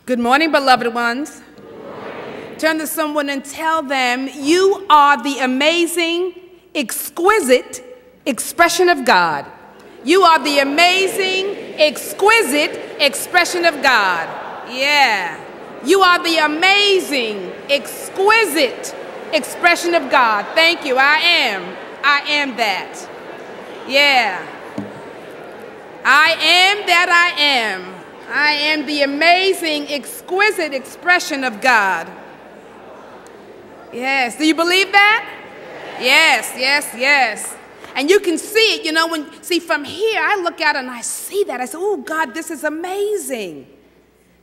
Good morning, beloved ones. Turn to someone and tell them, you are the amazing, exquisite expression of God. You are the amazing, exquisite expression of God. Yeah. You are the amazing, exquisite expression of God. Thank you. I am that. Yeah. I am that I am. I am the amazing, exquisite expression of God. Yes. Do you believe that? Yes, yes, yes. And you can see it, from here, I look out and I see that. I say, oh, God, this is amazing.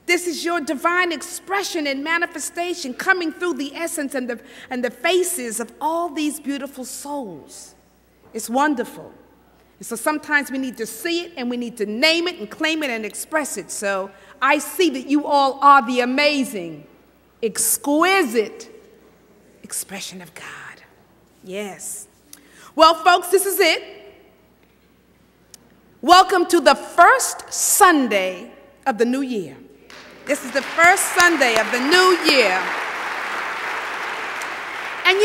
This is your divine expression and manifestation coming through the essence and the faces of all these beautiful souls. It's wonderful. And so sometimes we need to see it and we need to name it and claim it and express it. So I see that you all are the amazing, exquisite expression of God. Yes. Well, folks, this is it. Welcome to the first Sunday of the new year. This is the first Sunday of the new year. And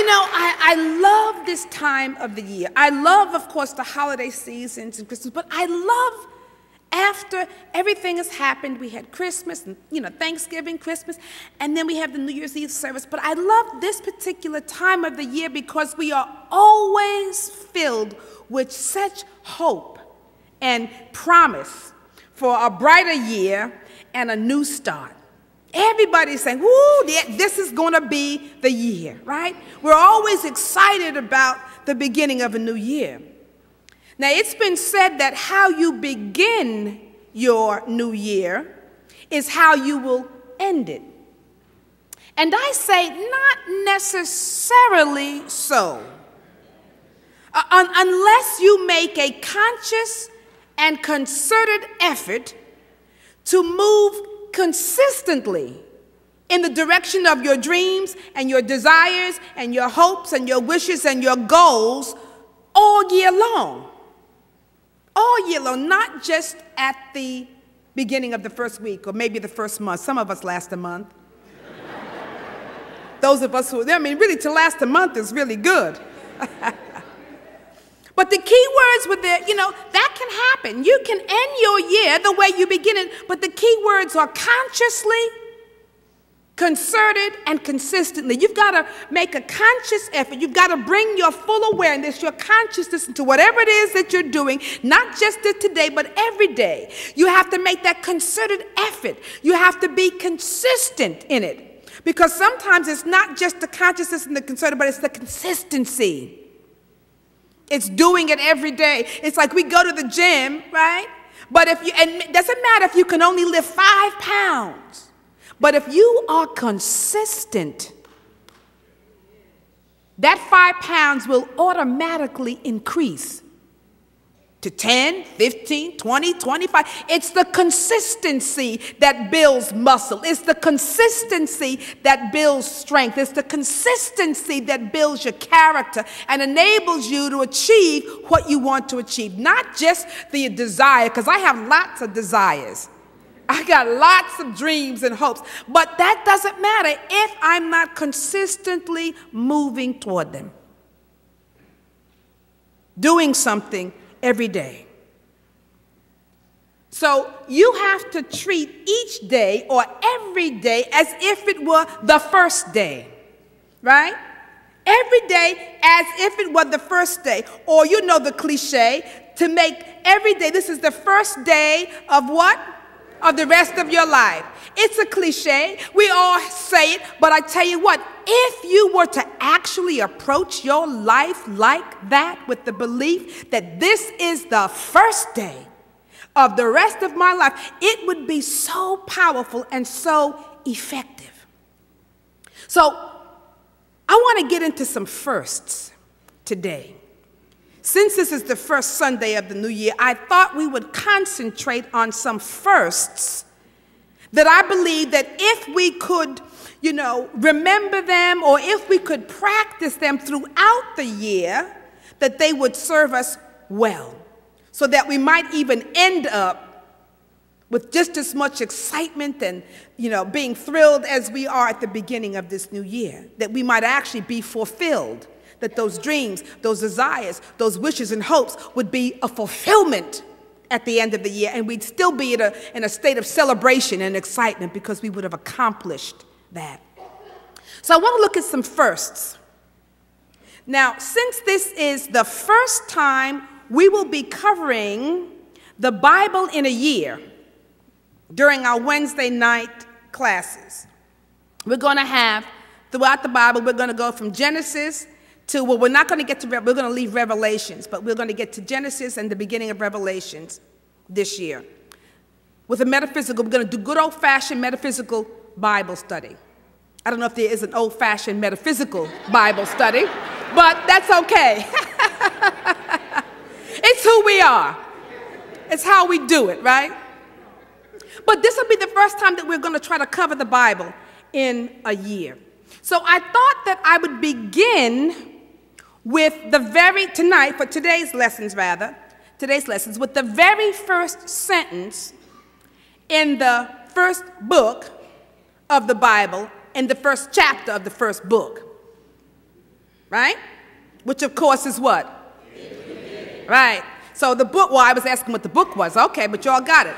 I love this time of the year. I love, of course, the holiday seasons and Christmas, but I love after everything has happened, we had Christmas and, Thanksgiving, Christmas, and then we have the New Year's Eve service. But I love this particular time of the year because we are always filled with such hope and promise for a brighter year and a new start. Everybody's saying, whoo, this is going to be the year, right? We're always excited about the beginning of a new year. Now, it's been said that how you begin your new year is how you will end it. And I say not necessarily so. Unless you make a conscious and concerted effort to move consistently in the direction of your dreams and your desires and your hopes and your wishes and your goals all year long. All year long, not just at the beginning of the first week or maybe the first month. Some of us last a month. Those of us really to last a month is really good. But the key words with that can happen. You can end your year the way you begin it, but the key words are consciously, concerted, and consistently. You've got to make a conscious effort. You've got to bring your full awareness, your consciousness into whatever it is that you're doing, not just today, but every day. You have to make that concerted effort. You have to be consistent in it. Because sometimes it's not just the consciousness and the concerted, but it's the consistency. It's doing it every day. It's like we go to the gym, right? But and it doesn't matter if you can only lift 5 pounds. But if you are consistent, that 5 pounds will automatically increase to 10, 15, 20, 25. It's the consistency that builds muscle. It's the consistency that builds strength. It's the consistency that builds your character and enables you to achieve what you want to achieve. Not just the desire, because I have lots of desires. I got lots of dreams and hopes. But that doesn't matter if I'm not consistently moving toward them. Doing something every day. So you have to treat each day or every day as if it were the first day, right? Every day as if it were the first day. Or the cliche, to make every day, this is the first day of what? Of the rest of your life. It's a cliche. We all say it, but I tell you what, if you were to actually approach your life like that with the belief that this is the first day of the rest of my life, it would be so powerful and so effective. So I want to get into some firsts today. Since this is the first Sunday of the new year, I thought we would concentrate on some firsts that I believe that if we could, remember them, or if we could practice them throughout the year, that they would serve us well, so that we might even end up with just as much excitement and, being thrilled as we are at the beginning of this new year, that we might actually be fulfilled, that those dreams, those desires, those wishes and hopes would be a fulfillment at the end of the year, and we'd still be in a state of celebration and excitement because we would have accomplished that. So I want to look at some firsts. Now, since this is the first time we will be covering the Bible in a year during our Wednesday night classes, we're going to have, throughout the Bible, we're going to go from Genesis to, well, we're not going to get to, we're going to leave Revelations, but we're going to get to Genesis and the beginning of Revelations this year. With a metaphysical, we're going to do good old-fashioned metaphysical Bible study. I don't know if there is an old-fashioned metaphysical Bible study, but that's okay. It's who we are. It's how we do it, right? But this will be the first time that we're going to try to cover the Bible in a year. So I thought that I would begin with today's lessons, with the very first sentence in the first book of the Bible, in the first chapter of the first book. Right? Which, of course, is what? Right. So the book, well, I was asking what the book was. Okay, but y'all got it.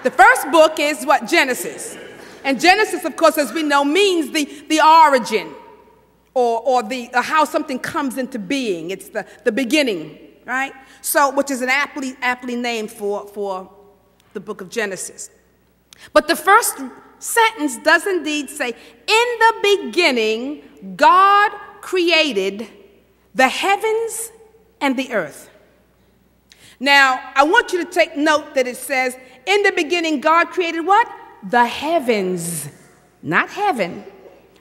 The first book is what? Genesis. And Genesis, of course, as we know, means the origin or how something comes into being. It's the beginning, right? So, which is an aptly named for the book of Genesis. But the first sentence does indeed say, in the beginning, God created the heavens and the earth. Now, I want you to take note that it says, in the beginning, God created what? The heavens, not heaven,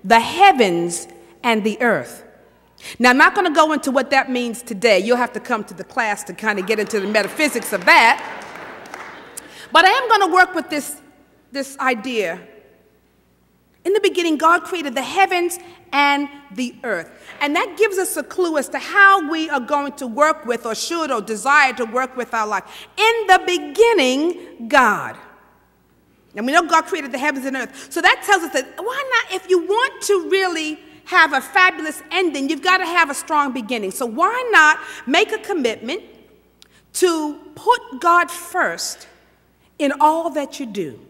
the heavens and the earth. Now, I'm not going to go into what that means today. You'll have to come to the class to kind of get into the metaphysics of that. But I am going to work with this idea. In the beginning, God created the heavens and the earth. And that gives us a clue as to how we are going to work with, or should, or desire to work with our life. In the beginning, God. And we know God created the heavens and earth. So that tells us that why not, if you want to really have a fabulous ending, you've got to have a strong beginning. So why not make a commitment to put God first in all that you do?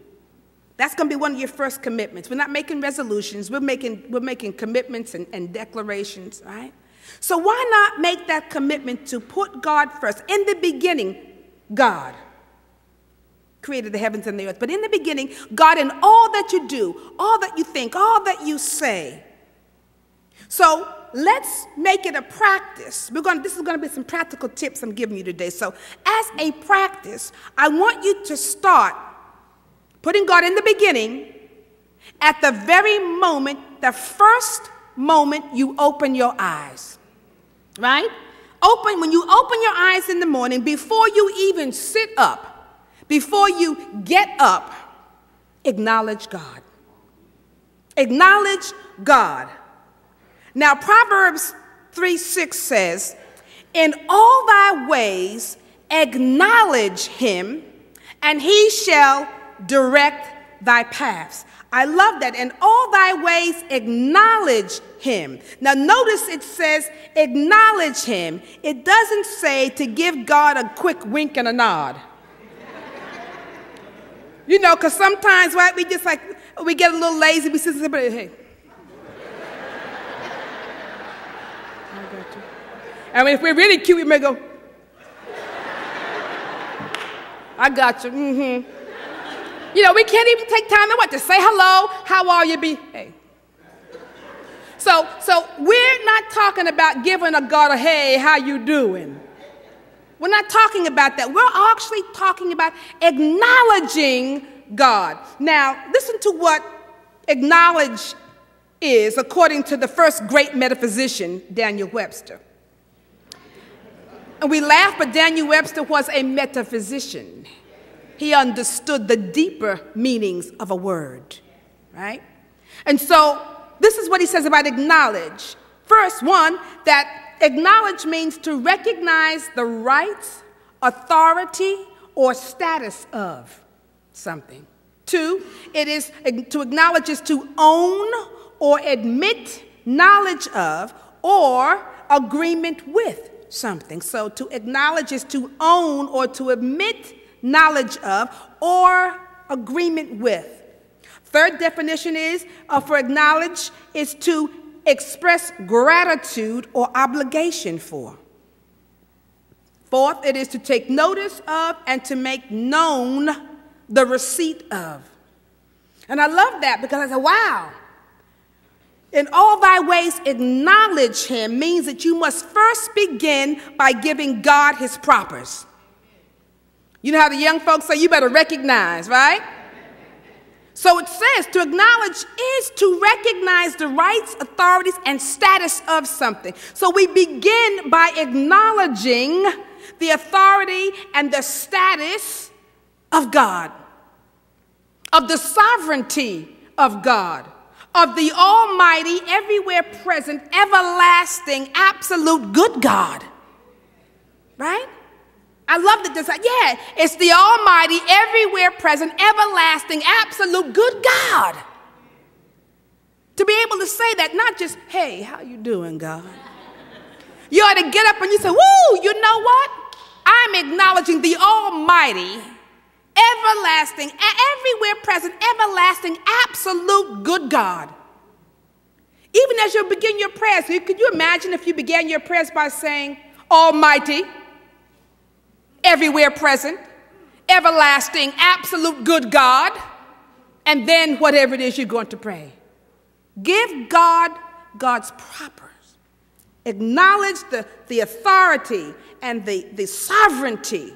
That's going to be one of your first commitments. We're not making resolutions. We're making commitments and declarations, right? So why not make that commitment to put God first? In the beginning, God created the heavens and the earth. But in the beginning, God, in all that you do, all that you think, all that you say. So let's make it a practice. This is going to be some practical tips I'm giving you today. So as a practice, I want you to start putting God in the beginning at the very moment, the first moment you open your eyes, right? When you open your eyes in the morning, before you even sit up, before you get up, acknowledge God. Acknowledge God. Now, Proverbs 3:6 says, in all thy ways acknowledge him, and he shall direct thy paths. I love that. In all thy ways acknowledge him. Now notice it says acknowledge him. It doesn't say to give God a quick wink and a nod. Because sometimes, right, we get a little lazy. We say to somebody, hey. I got you. I mean, if we're really cute, we may go, I got you. Mm-hmm. We can't even take time to say hello, how are you, hey. So we're not talking about giving a God a hey, how you doing? We're not talking about that. We're actually talking about acknowledging God. Now, listen to what acknowledge is according to the first great metaphysician, Daniel Webster. And we laugh, but Daniel Webster was a metaphysician. He understood the deeper meanings of a word, right? And so this is what he says about acknowledge. First, one, that acknowledge means to recognize the rights, authority, or status of something. 2, it is to acknowledge is to own or admit knowledge of or agreement with something. So to acknowledge is to own or to admit knowledge of or agreement with. Third definition is for acknowledge is to express gratitude or obligation for. Fourth, it is to take notice of and to make known the receipt of. And I love that because I said, wow. In all thy ways acknowledge him means that you must first begin by giving God his propers. You know how the young folks say you better recognize, right? So it says to acknowledge is to recognize the rights, authorities, and status of something. So we begin by acknowledging the authority and the status of God, of the sovereignty of God, of the almighty, everywhere present, everlasting, absolute good God. Right? I love that this, yeah, it's the almighty, everywhere present, everlasting, absolute good God. To be able to say that, not just, hey, how you doing, God? You ought to get up and you say, woo, you know what? I'm acknowledging the almighty, everlasting, everywhere present, everlasting, absolute good God. Even as you begin your prayers, could you imagine if you began your prayers by saying, almighty, everywhere present, everlasting, absolute good God, and then whatever it is you're going to pray. Give God God's propers. Acknowledge the authority and the sovereignty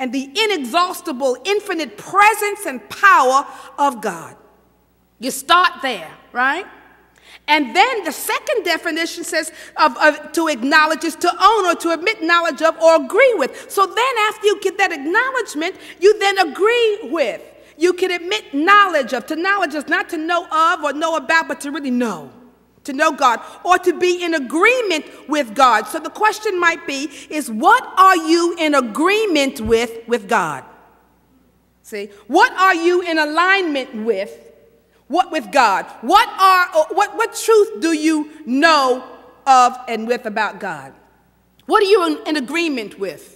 and the inexhaustible, infinite presence and power of God. You start there, right? And then the second definition says to acknowledge is to own or to admit knowledge of or agree with. So then after you get that acknowledgement, you then agree with. You can admit knowledge of. To knowledge is not to know of or know about, but to really know. To know God or to be in agreement with God. So the question might be, is what are you in agreement with God? See, what are you in alignment with? What with God? What truth do you know of and with about God? What are you in agreement with?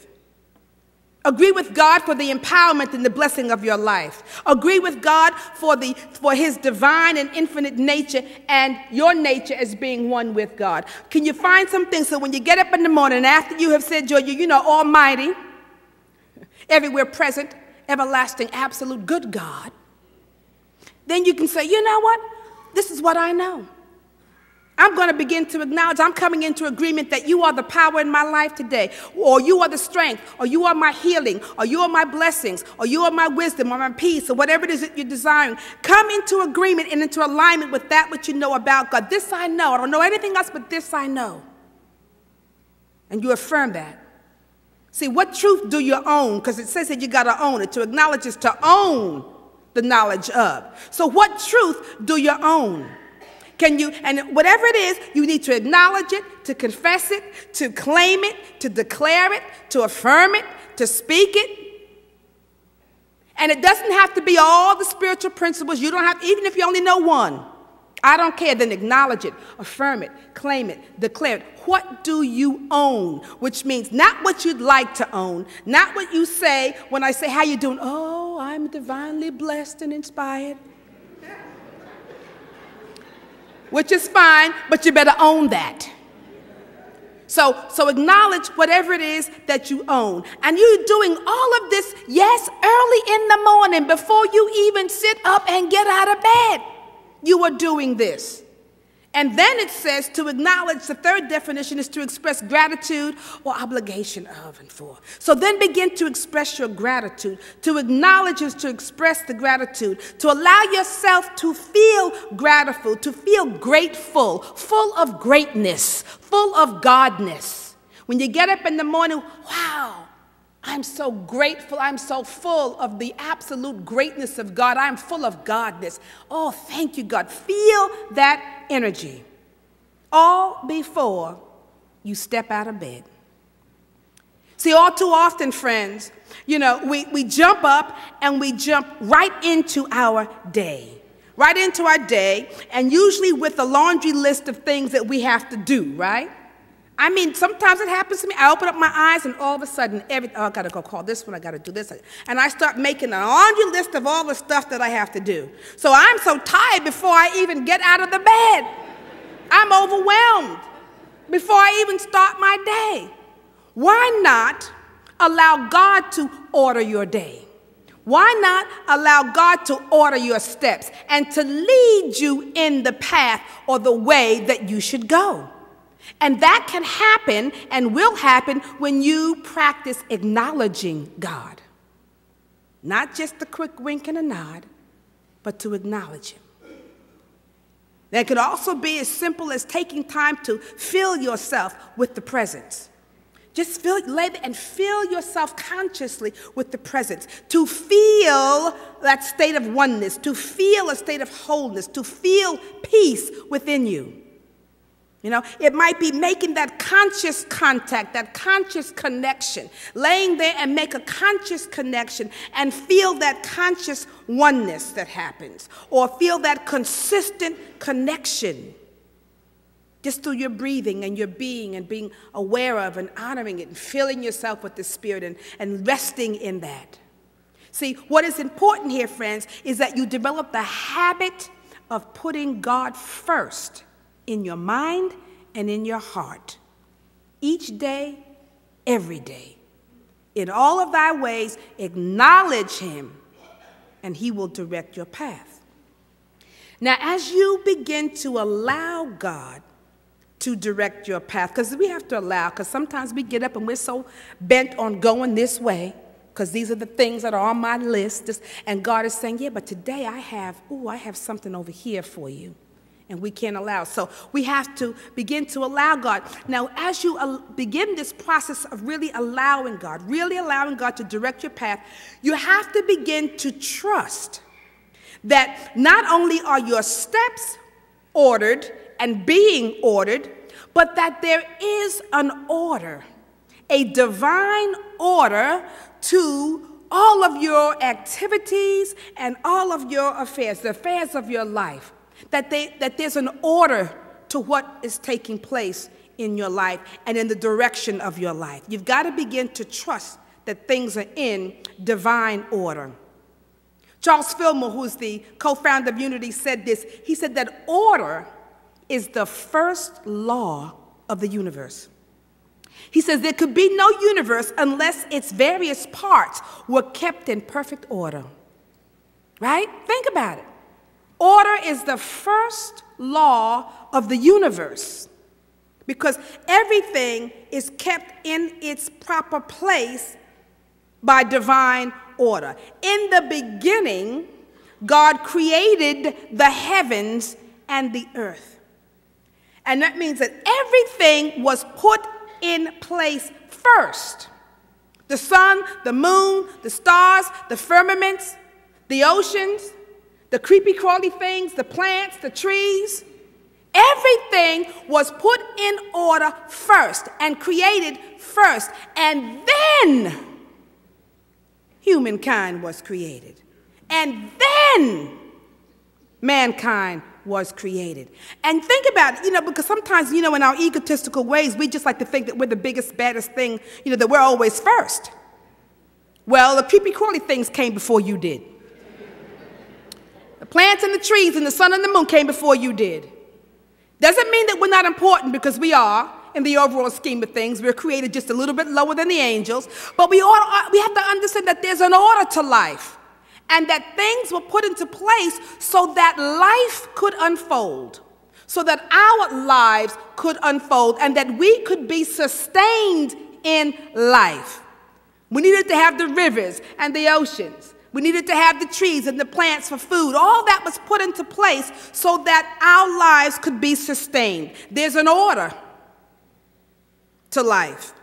Agree with God for the empowerment and the blessing of your life. Agree with God for his divine and infinite nature and your nature as being one with God. Can you find some things so when you get up in the morning after you have said you know, almighty, everywhere present, everlasting, absolute good God, then you can say, you know what? This is what I know. I'm going to begin to acknowledge, I'm coming into agreement that you are the power in my life today, or you are the strength, or you are my healing, or you are my blessings, or you are my wisdom, or my peace, or whatever it is that you're desiring. Come into agreement and into alignment with that which you know about God. This I know. I don't know anything else, but this I know. And you affirm that. See, what truth do you own? Because it says that you got to own it. To acknowledge is to own the knowledge of. So what truth do you own? Can you, and whatever it is, you need to acknowledge it, to confess it, to claim it, to declare it, to affirm it, to speak it. And it doesn't have to be all the spiritual principles. You don't have, even if you only know one. I don't care, then acknowledge it, affirm it, claim it, declare it. What do you own? Which means not what you'd like to own, not what you say when I say, how you doing? Oh, I'm divinely blessed and inspired. Which is fine, but you better own that. So acknowledge whatever it is that you own. And you're doing all of this, yes, early in the morning before you even sit up and get out of bed. You are doing this. And then it says to acknowledge, the third definition is to express gratitude or obligation of and for. So then begin to express your gratitude. To acknowledge is to express the gratitude. To allow yourself to feel grateful, to feel grateful, full of greatness, full of godness. When you get up in the morning, wow, I'm so grateful. I'm so full of the absolute greatness of God. I'm full of godness. Oh, thank you, God. Feel that energy all before you step out of bed. See, all too often, friends, we jump up and we jump right into our day. Right into our day, and usually with a laundry list of things that we have to do, right? I mean, sometimes it happens to me. I open up my eyes, and all of a sudden, I got to go call this one, I got to do this. And I start making a laundry list of all the stuff that I have to do. So I'm so tired before I even get out of the bed. I'm overwhelmed before I even start my day. Why not allow God to order your day? Why not allow God to order your steps and to lead you in the path or the way that you should go? And that can happen and will happen when you practice acknowledging God. Not just a quick wink and a nod, but to acknowledge Him. That could also be as simple as taking time to fill yourself with the presence. Just fill yourself consciously with the presence, to feel that state of oneness, to feel a state of wholeness, to feel peace within you. It might be making that conscious contact, that conscious connection, laying there and make a conscious connection and feel that conscious oneness that happens, or feel that consistent connection. Just through your breathing and your being and being aware of and honoring it and filling yourself with the Spirit and resting in that. See, what is important here, friends, is that you develop the habit of putting God first in your mind and in your heart. Each day, every day. In all of thy ways, acknowledge Him, and He will direct your path. Now, as you begin to allow God to direct your path, because we have to allow, because sometimes we get up and we're so bent on going this way, because these are the things that are on my list, and God is saying, yeah, but today I have something over here for you, and we can't allow. So we have to begin to allow God. Now, as you begin this process of really allowing God to direct your path, you have to begin to trust that not only are your steps ordered and being ordered, but that there is an order, a divine order to all of your activities and all of your affairs, the affairs of your life, that there's an order to what is taking place in your life and in the direction of your life. You've got to begin to trust that things are in divine order. Charles Fillmore, who's the co-founder of Unity, said this. He said that order is the first law of the universe. He says there could be no universe unless its various parts were kept in perfect order. Right? Think about it. Order is the first law of the universe because everything is kept in its proper place by divine order. In the beginning, God created the heavens and the earth. And that means that everything was put in place first. The sun, the moon, the stars, the firmaments, the oceans, the creepy crawly things, the plants, the trees. Everything was put in order first and created first. And then humankind was created. And then mankind was created. And think about it, because sometimes, in our egotistical ways, we just like to think that we're the biggest, baddest thing, that we're always first. Well, the creepy crawly things came before you did. The plants and the trees and the sun and the moon came before you did. Doesn't mean that we're not important, because we are in the overall scheme of things. We're created just a little bit lower than the angels. But we have to understand that there's an order to life. And that things were put into place so that life could unfold, so that our lives could unfold, and that we could be sustained in life. We needed to have the rivers and the oceans. We needed to have the trees and the plants for food. All that was put into place so that our lives could be sustained. There's an order to life.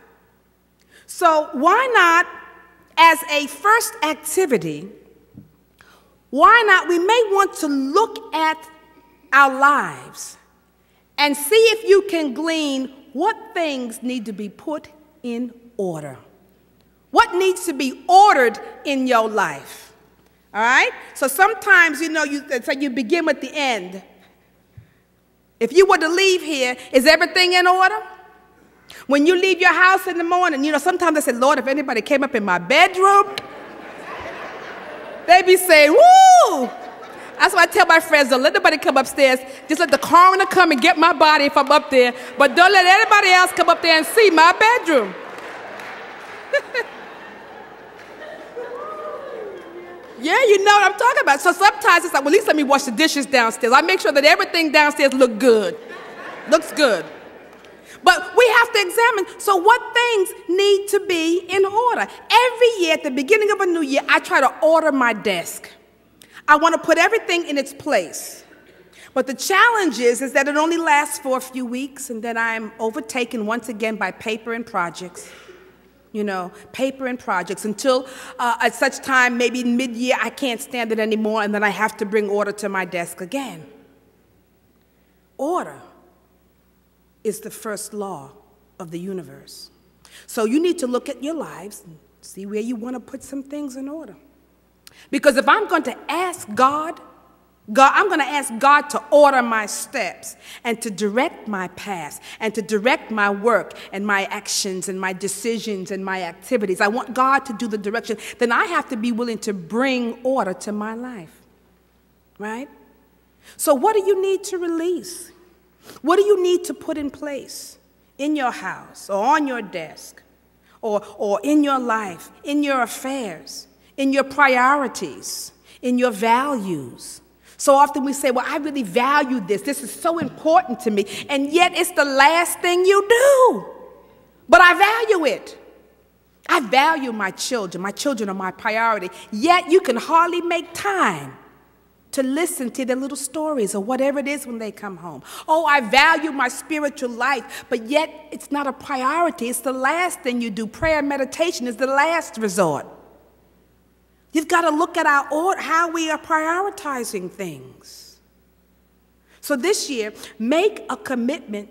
So why not, as a first activity, why not, we may want to look at our lives and see if you can glean what things need to be put in order. What needs to be ordered in your life? All right? So sometimes, it's like you begin with the end. If you were to leave here, is everything in order? When you leave your house in the morning, sometimes I say, Lord, if anybody came up in my bedroom, they be saying, woo! That's why I tell my friends, don't let nobody come upstairs. Just let the coroner come and get my body if I'm up there. But don't let anybody else come up there and see my bedroom. Yeah, you know what I'm talking about. So sometimes it's like, well, at least let me wash the dishes downstairs. I make sure that everything downstairs looks good. But we have to examine, so what things need to be in order? Every year, at the beginning of a new year, I try to order my desk. I want to put everything in its place. But the challenge is that it only lasts for a few weeks, and then I'm overtaken once again by paper and projects. Paper and projects until at such time, maybe mid-year, I can't stand it anymore, and then I have to bring order to my desk again. Order is the first law of the universe. So you need to look at your lives and see where you want to put some things in order. Because if I'm going to ask God, I'm going to ask God to order my steps and to direct my paths and to direct my work and my actions and my decisions and my activities. I want God to do the direction. Then I have to be willing to bring order to my life, right? So what do you need to release? What do you need to put in place in your house or on your desk or in your life, in your affairs, in your priorities, in your values? So often we say, well, I really value this. This is so important to me. And yet it's the last thing you do. But I value it. I value my children. My children are my priority. Yet you can hardly make time to listen to their little stories or whatever it is when they come home. Oh, I value my spiritual life, but yet it's not a priority. It's the last thing you do. Prayer and meditation is the last resort. You've got to look at how we are prioritizing things. So this year, make a commitment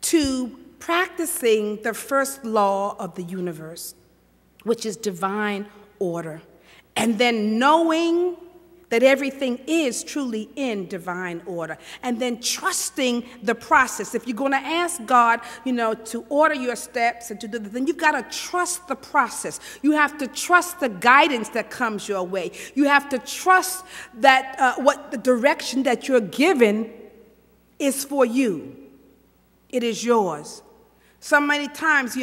to practicing the first law of the universe, which is divine order, and then knowing that everything is truly in divine order, and then trusting the process. If you're going to ask God, to order your steps and to do the thing, you've got to trust the process. You have to trust the guidance that comes your way. You have to trust that what the direction that you're given is for you. It is yours. So many times,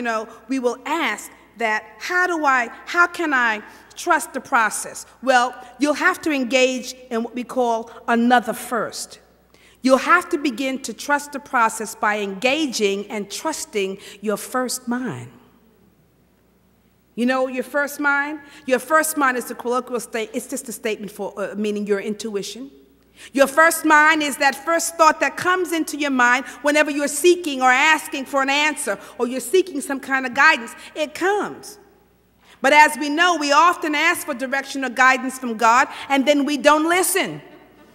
we will ask that, how can I trust the process? Well, you'll have to engage in what we call another first. You'll have to begin to trust the process by engaging and trusting your first mind. Your first mind? Your first mind is the colloquial state. It's just a statement for meaning your intuition. Your first mind is that first thought that comes into your mind whenever you're seeking or asking for an answer or you're seeking some kind of guidance. It comes. But as we know, we often ask for direction or guidance from God, and then we don't listen.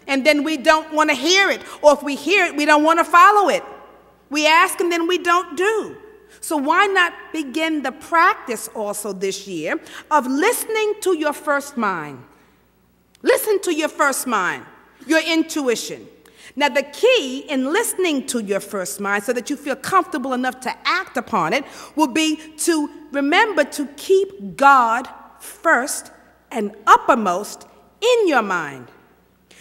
And then we don't want to hear it. Or if we hear it, we don't want to follow it. We ask and then we don't do. So why not begin the practice also this year of listening to your first mind? Listen to your first mind, your intuition. Now, the key in listening to your first mind so that you feel comfortable enough to act upon it will be to remember to keep God first and uppermost in your mind.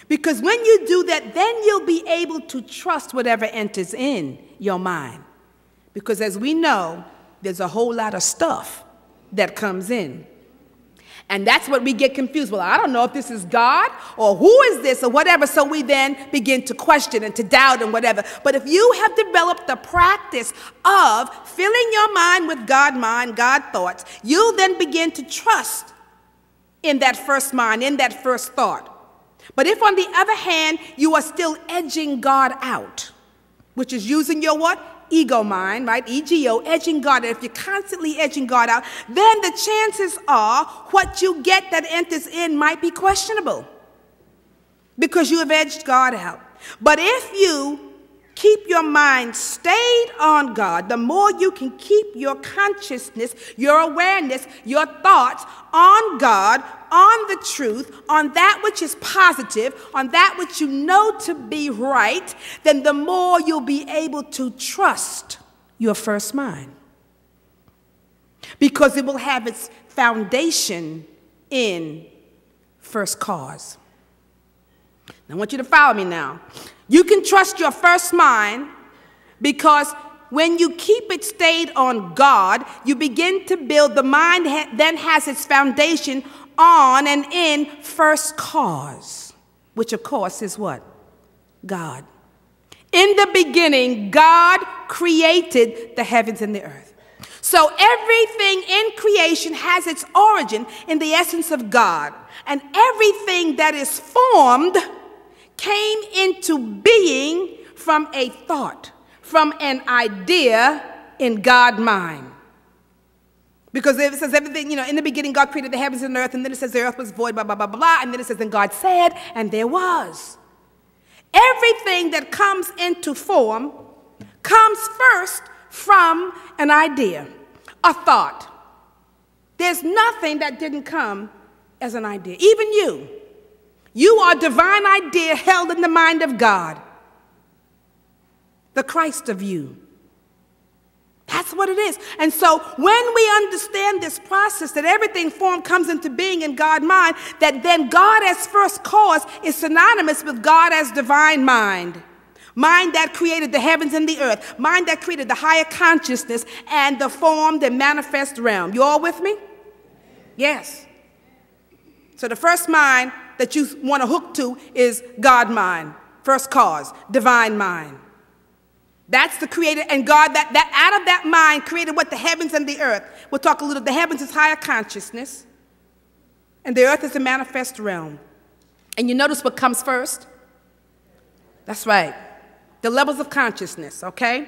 Because when you do that, then you'll be able to trust whatever enters in your mind. Because as we know, there's a whole lot of stuff that comes in. And that's what we get confused. Well, I don't know if this is God or who is this or whatever. So we then begin to question and to doubt and whatever. But if you have developed the practice of filling your mind with God thoughts, you'll then begin to trust in that first mind, in that first thought. But if on the other hand, you are still edging God out, which is using your what? Ego mind, right? EGO, edging God. And if you're constantly edging God out, then the chances are what you get that enters in might be questionable because you have edged God out. But if you keep your mind stayed on God, the more you can keep your consciousness, your awareness, your thoughts on God, on the truth, on that which is positive, on that which you know to be right, then the more you'll be able to trust your first mind. Because it will have its foundation in first cause. I want you to follow me now. You can trust your first mind because when you keep it stayed on God, you begin to build, the mind then has its foundation on and in first cause, which of course is what? God. In the beginning, God created the heavens and the earth. So everything in creation has its origin in the essence of God. And everything that is formed came into being from a thought, from an idea in God's mind. Because it says everything, in the beginning God created the heavens and the earth, and then it says the earth was void, blah, blah, blah, blah, blah, and then it says, and God said, and there was. Everything that comes into form comes first from an idea, a thought. There's nothing that didn't come as an idea. Even you. You are a divine idea held in the mind of God. The Christ of you. That's what it is. And so when we understand this process, that everything formed comes into being in God's mind, that then God as first cause is synonymous with God as divine mind. Mind that created the heavens and the earth. Mind that created the higher consciousness and the formed and manifest realm. You all with me? Yes. So the first mind that you want to hook to is God mind, first cause, divine mind. That's the creator, and God, that out of that mind created what? The heavens and the earth. We'll talk a little. The heavens is higher consciousness, and the earth is a manifest realm. And you notice what comes first? That's right. The levels of consciousness, okay?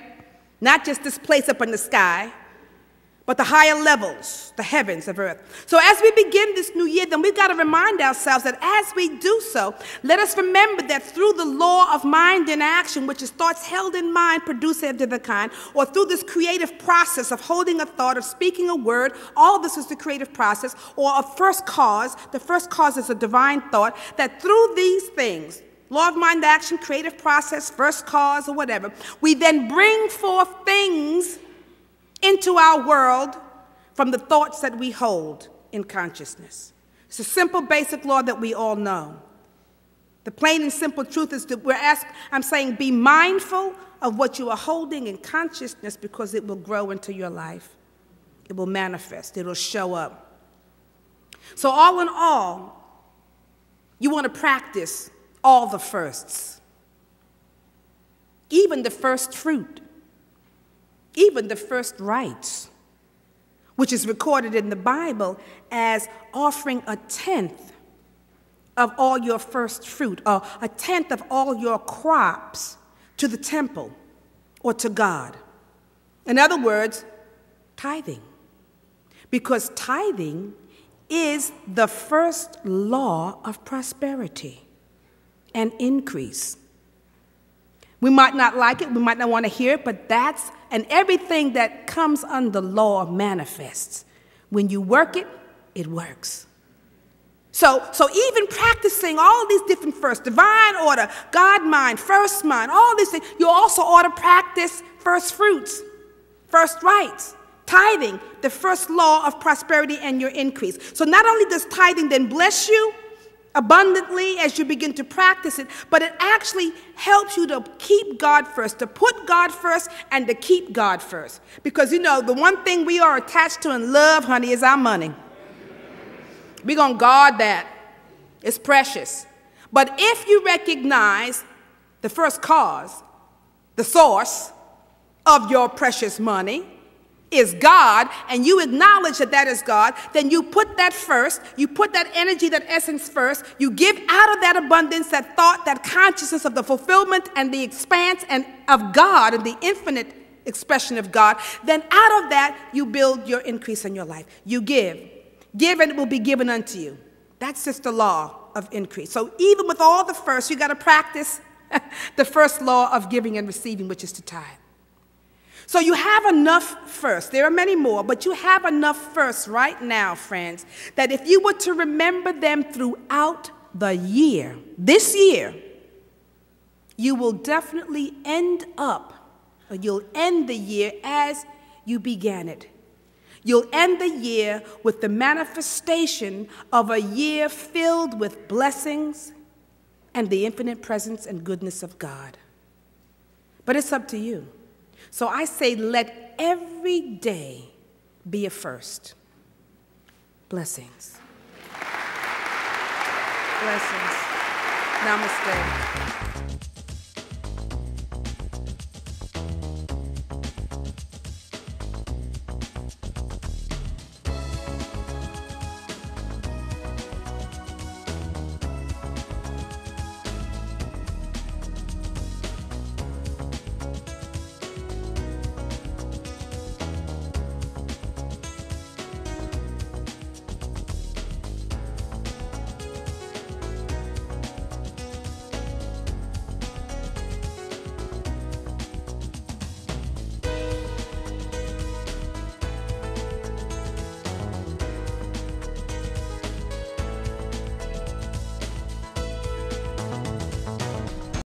Not just this place up in the sky, but the higher levels, the heavens of earth. So as we begin this new year, then we've got to remind ourselves that as we do so, let us remember that through the law of mind in action, which is thoughts held in mind, produce after the kind, or through this creative process of holding a thought, of speaking a word, all this is the creative process, or a first cause. The first cause is a divine thought, that through these things, law of mind action, creative process, first cause, or whatever, we then bring forth things into our world from the thoughts that we hold in consciousness. It's a simple, basic law that we all know. The plain and simple truth is that I'm saying be mindful of what you are holding in consciousness, because it will grow into your life. It will manifest. It will show up. So all in all, you want to practice all the firsts, even the first fruit. Even the first rites, which is recorded in the Bible as offering a tenth of all your first fruit, or a tenth of all your crops to the temple or to God. In other words, tithing. Because tithing is the first law of prosperity and increase. We might not like it, we might not want to hear it, but and everything that comes under law manifests. When you work it, it works. So even practicing all these different firsts, divine order, God mind, first mind, all these things, you also ought to practice first fruits, first rites, tithing, the first law of prosperity and your increase. So not only does tithing then bless you abundantly as you begin to practice it, but it actually helps you to keep God first, to put God first, and to keep God first. Because, the one thing we are attached to and love, honey, is our money. We're going to guard that. It's precious. But if you recognize the first cause, the source of your precious money is God, and you acknowledge that that is God, then you put that first, you put that energy, that essence first, you give out of that abundance, that thought, that consciousness of the fulfillment and the expanse and of God and the infinite expression of God, then out of that you build your increase in your life. You give and it will be given unto you. That's just the law of increase. So even with all the first, you got to practice the first law of giving and receiving, which is to tithe. So you have enough first. There are many more, but you have enough first right now, friends, that if you were to remember them throughout the year, this year, you will definitely end the year as you began it. You'll end the year with the manifestation of a year filled with blessings and the infinite presence and goodness of God. But it's up to you. So I say, let every day be a first. Blessings. Blessings. Namaste.